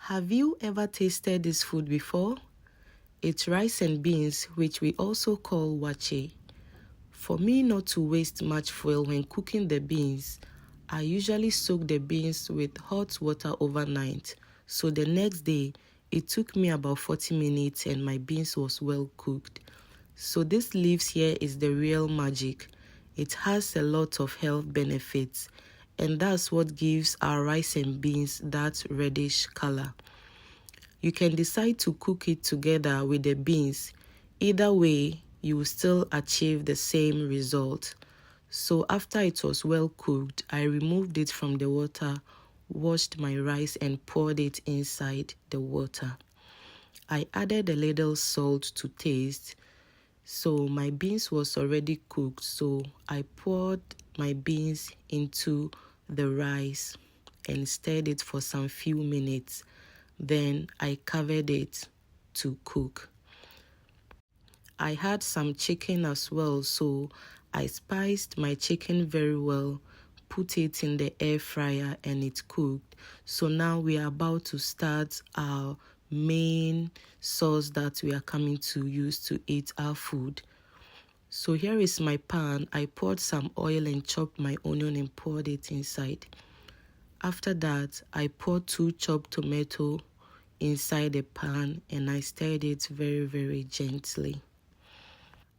Have you ever tasted this food before? It's rice and beans, which we also call wakye. For me not to waste much fuel when cooking the beans, I usually soak the beans with hot water overnight. So the next day, it took me about 40 minutes and my beans was well cooked. So this leaves here is the real magic. It has a lot of health benefits, and that's what gives our rice and beans that reddish color. You can decide to cook it together with the beans. Either way, you will still achieve the same result. So after it was well cooked, I removed it from the water, washed my rice and poured it inside the water. I added a little salt to taste. So my beans was already cooked, so I poured my beans into the rice and stirred it for some few minutes. Then I covered it to cook. I had some chicken as well, so I spiced my chicken very well, put it in the air fryer and it cooked. So now we are about to start our main sauce that we are coming to use to eat our food. So here is my pan. I poured some oil and chopped my onion and poured it inside. After that, I poured 2 chopped tomatoes inside the pan and I stirred it very, very gently.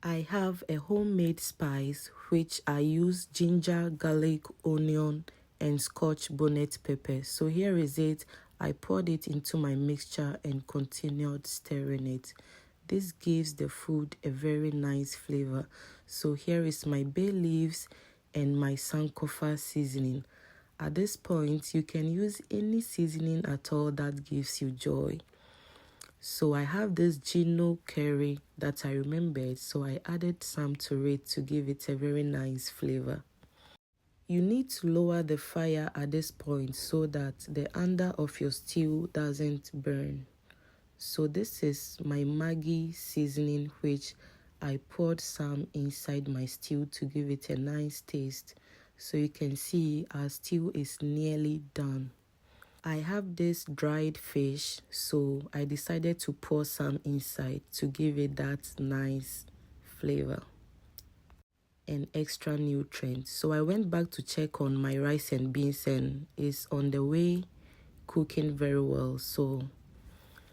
I have a homemade spice which I use ginger, garlic, onion and scotch bonnet pepper. So here is it. I poured it into my mixture and continued stirring it. This gives the food a very nice flavor. So here is my bay leaves and my sankofa seasoning. At this point, you can use any seasoning at all that gives you joy. So I have this Gino curry that I remembered, so I added some to it to give it a very nice flavor. You need to lower the fire at this point so that the under of your stew doesn't burn. So this is my Maggi seasoning, which I poured some inside my stew to give it a nice taste. So you can see our stew is nearly done. I have this dried fish, so I decided to pour some inside to give it that nice flavor and extra nutrients. So I went back to check on my rice and beans and it's on the way, cooking very well. So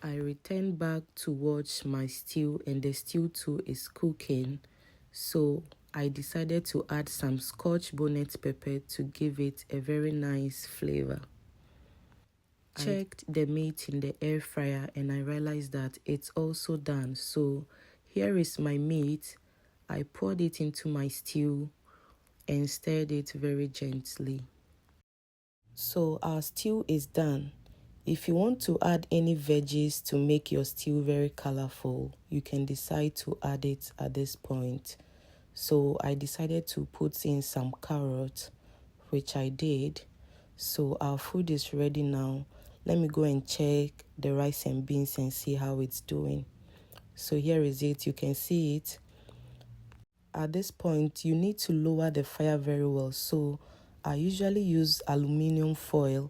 I returned back to watch my stew and the stew too is cooking. So I decided to add some scotch bonnet pepper to give it a very nice flavor. Checked the meat in the air fryer and I realized that it's also done. So here is my meat. I poured it into my stew and stirred it very gently. So our stew is done. If you want to add any veggies to make your stew very colorful, you can decide to add it at this point. So I decided to put in some carrots, which I did. So our food is ready now. Let me go and check the rice and beans and see how it's doing. So here is it. You can see it. At this point, you need to lower the fire very well. So I usually use aluminum foil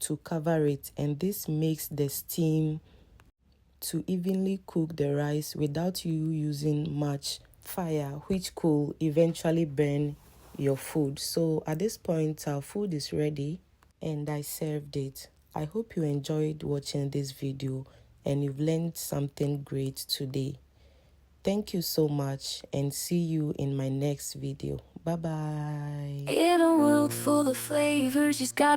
to cover it, and this makes the steam to evenly cook the rice without you using much fire, which could eventually burn your food. So at this point, our food is ready and I served it. I hope you enjoyed watching this video and you've learned something great today. Thank you so much and see you in my next video. Bye bye. In a world full of flavors, just got